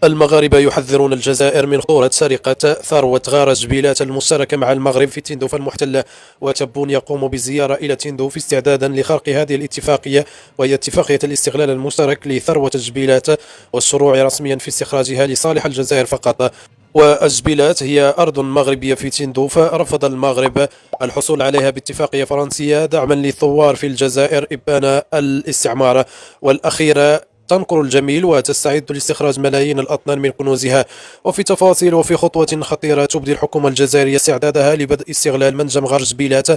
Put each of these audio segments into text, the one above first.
المغاربة يحذرون الجزائر من خطورة سرقة ثروة غار جبيلات المشتركة مع المغرب في تندوف المحتلة. وتبون يقوم بزيارة إلى تندوف استعدادا لخرق هذه الاتفاقية، وهي اتفاقية الاستغلال المشترك لثروة جبيلات والشروع رسميا في استخراجها لصالح الجزائر فقط. والجبيلات هي أرض مغربية في تندوف رفض المغرب الحصول عليها باتفاقية فرنسية دعما للثوار في الجزائر إبان الاستعمار، والأخيرة تنقر الجميل وتستعد لاستخراج ملايين الأطنان من كنوزها. وفي تفاصيل وفي خطوة خطيرة تبدي الحكومة الجزائرية استعدادها لبدء استغلال منجم غار جبيلات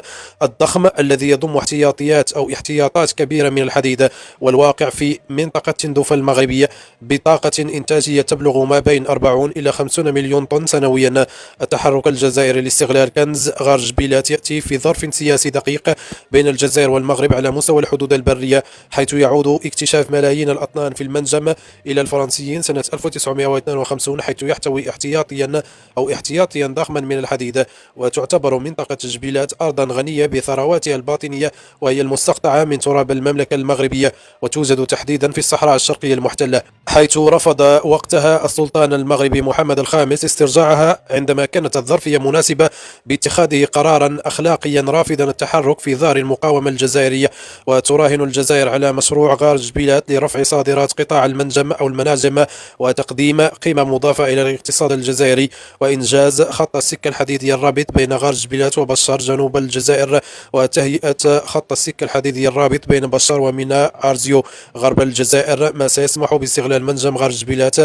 الضخم الذي يضم احتياطات كبيرة من الحديد، والواقع في منطقة تندوف المغربية بطاقة إنتاجية تبلغ ما بين 40 إلى 50 مليون طن سنويا. التحرك الجزائري لاستغلال كنز غار جبيلات يأتي في ظرف سياسي دقيق بين الجزائر والمغرب على مستوى الحدود البرية، حيث يعود اكتشاف ملايين الأطنان في المنجم إلى الفرنسيين سنة 1952، حيث يحتوي احتياطيا ضخما من الحديد. وتعتبر منطقة جبيلات أرضا غنية بثرواتها الباطنية، وهي المستقطعة من تراب المملكة المغربية، وتوجد تحديدا في الصحراء الشرقية المحتلة، حيث رفض وقتها السلطان المغربي محمد الخامس استرجاعها عندما كانت الظرفية مناسبة باتخاذه قرارا أخلاقيا رافضا التحرك في ظهر المقاومة الجزائرية. وتراهن الجزائر على مشروع غار جبيلات لرفع صادرات قطاع المنجم أو المناجم وتقديم قيمة مضافة إلى الاقتصاد الجزائري، وإنجاز خط السكة الحديدي الرابط بين غار جبيلات وبشار جنوب الجزائر، وتهيئة خط السكة الحديدي الرابط بين بشار وميناء أرزيو غرب الجزائر، ما سيسمح باستغلال منجم غار جبيلات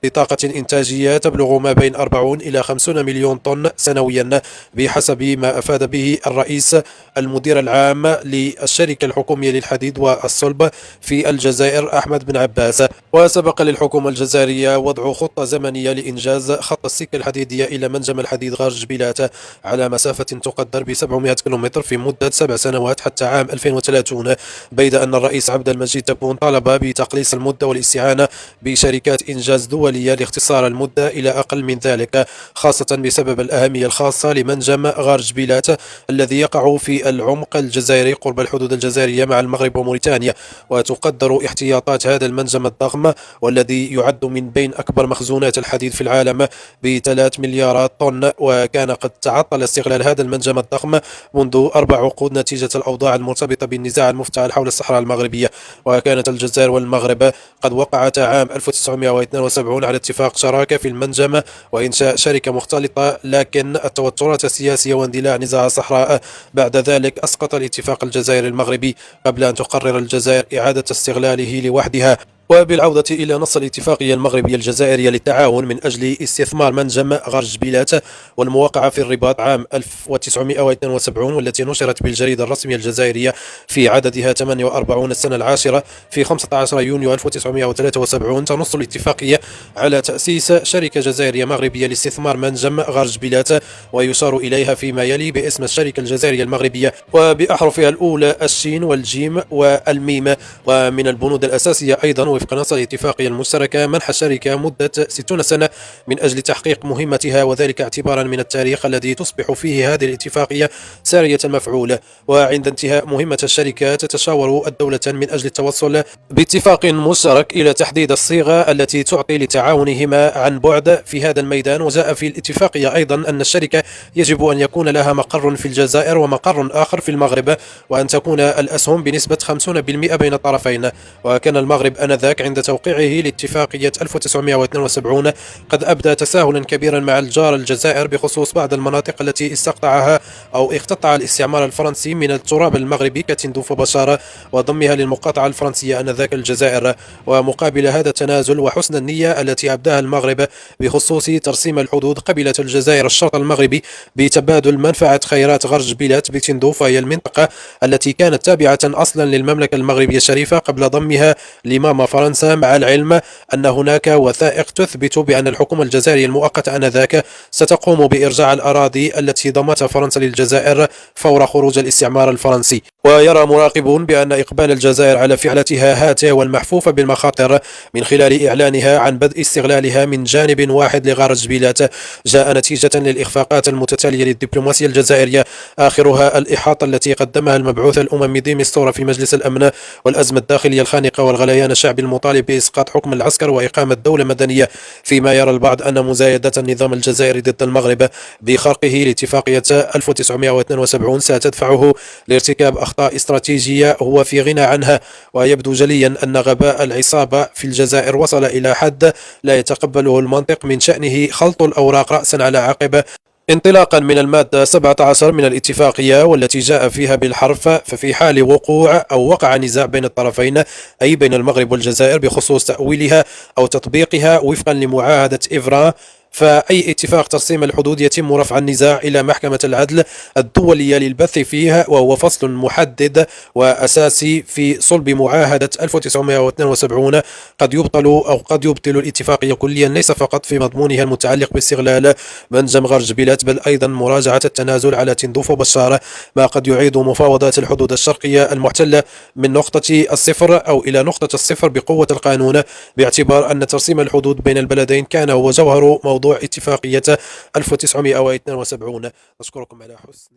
بطاقة إنتاجية تبلغ ما بين 40 إلى 50 مليون طن سنويا، بحسب ما أفاد به الرئيس المدير العام للشركة الحكومية للحديد والصلب في الجزائر أحمد بن عباس. وسبق للحكومة الجزائرية وضع خطة زمنية لإنجاز خط السكة الحديدية إلى منجم الحديد غار جبيلات على مسافة تقدر ب 700 كيلومتر في مدة 7 سنوات حتى عام 2030، بيد أن الرئيس عبد المجيد تبون طالب بتقليص المدة والاستعانة بشركات إنجاز دولية لاختصار المدة إلى أقل من ذلك، خاصة بسبب الأهمية الخاصة لمنجم غار جبيلات الذي يقع في العمق الجزائري قرب الحدود الجزائرية مع المغرب وموريتانيا. وتقدر احتياطات هذا المنجم الضخم والذي يعد من بين أكبر مخزونات الحديد في العالم ب3 مليارات طن، وكان قد تعطل استغلال هذا المنجم الضخم منذ 4 عقود نتيجة الأوضاع المرتبطة بالنزاع المفتعل حول الصحراء المغربية. وكانت الجزائر والمغرب قد وقعتا عام 1972 على اتفاق شراكة في المنجم وإنشاء شركة مختلطة، لكن التوترات السياسية واندلاع نزاع الصحراء بعد ذلك أسقط الاتفاق الجزائري المغربي قبل أن تقرر الجزائر إعادة استغلاله لوحدها. وبالعودة إلى نص الاتفاقية المغربية الجزائرية للتعاون من أجل استثمار منجم غار جبيلات والموقعة في الرباط عام 1972، والتي نشرت بالجريدة الرسمية الجزائرية في عددها 48 السنة العاشرة في 15 يونيو 1973، تنص الاتفاقية على تأسيس شركة جزائرية مغربية لاستثمار منجم غار جبيلات، ويشار إليها فيما يلي باسم الشركة الجزائرية المغربية وبأحرفها الأولى الشين والجيم والميم. ومن البنود الأساسية أيضا وفق نص الاتفاقية المشتركة منح الشركة مدة 60 سنة من أجل تحقيق مهمتها، وذلك اعتبارا من التاريخ الذي تصبح فيه هذه الاتفاقية سارية المفعول. وعند انتهاء مهمة الشركة تتشاور الدولة من أجل التوصل باتفاق مشترك إلى تحديد الصيغة التي تعطي لتعاونهما عن بعد في هذا الميدان. وجاء في الاتفاقية أيضا أن الشركة يجب أن يكون لها مقر في الجزائر ومقر آخر في المغرب، وأن تكون الأسهم بنسبة 50% بين الطرفين. وكان المغرب آنذاك عند توقيعه لاتفاقية 1972 قد أبدى تساهلا كبيرا مع الجار الجزائر بخصوص بعض المناطق التي استقطعها أو اقتطع الاستعمار الفرنسي من التراب المغربي كتندوف وبشار وضمها للمقاطعة الفرنسية آنذاك الجزائر. ومقابل هذا التنازل وحسن النية التي أبداها المغرب بخصوص ترسيم الحدود، قبلت الجزائر الشرط المغربي بتبادل منفعة خيرات غار جبيلات بتندوف، وهي المنطقة التي كانت تابعة أصلا للمملكة المغربية الشريفة قبل ضمها لماما فرنسا، مع العلم أن هناك وثائق تثبت بأن الحكومة الجزائرية المؤقتة آنذاك ستقوم بإرجاع الأراضي التي ضمتها فرنسا للجزائر فور خروج الاستعمار الفرنسي. ويرى مراقبون بأن إقبال الجزائر على فعلتها هاته والمحفوف بالمخاطر من خلال إعلانها عن بدء استغلالها من جانب واحد لغار جبيلات جاء نتيجة للإخفاقات المتتالية للدبلوماسية الجزائرية، آخرها الإحاطة التي قدمها المبعوث الأممي ديمستورا في مجلس الأمن والأزمة الداخلية الخانقة والغليان الشعبي بالمطالب بإسقاط حكم العسكر وإقامة دولة مدنية، فيما يرى البعض أن مزايدة النظام الجزائري ضد المغرب بخرقه لاتفاقية 1972 ستدفعه لارتكاب أخطاء استراتيجية هو في غنى عنها. ويبدو جليا أن غباء العصابة في الجزائر وصل إلى حد لا يتقبله المنطق، من شأنه خلط الأوراق رأسا على عقب، انطلاقا من المادة 17 من الاتفاقية والتي جاء فيها بالحرف: ففي حال وقوع أو وقع نزاع بين الطرفين، أي بين المغرب والجزائر، بخصوص تأويلها أو تطبيقها وفقا لمعاهدة إفرا، فأي اتفاق ترسيم الحدود يتم رفع النزاع إلى محكمة العدل الدولية للبث فيه، وهو فصل محدد وأساسي في صلب معاهدة 1972. قد يبطل الاتفاقية كليا، ليس فقط في مضمونها المتعلق باستغلال منجم غرجبيلات، بل أيضا مراجعة التنازل على تندوف وبشارة، ما قد يعيد مفاوضات الحدود الشرقية المحتلة من نقطة الصفر أو إلى نقطة الصفر بقوة القانون، باعتبار أن ترسيم الحدود بين البلدين كان هو جوهر موضوع اتفاقية 1972. أشكركم على حسن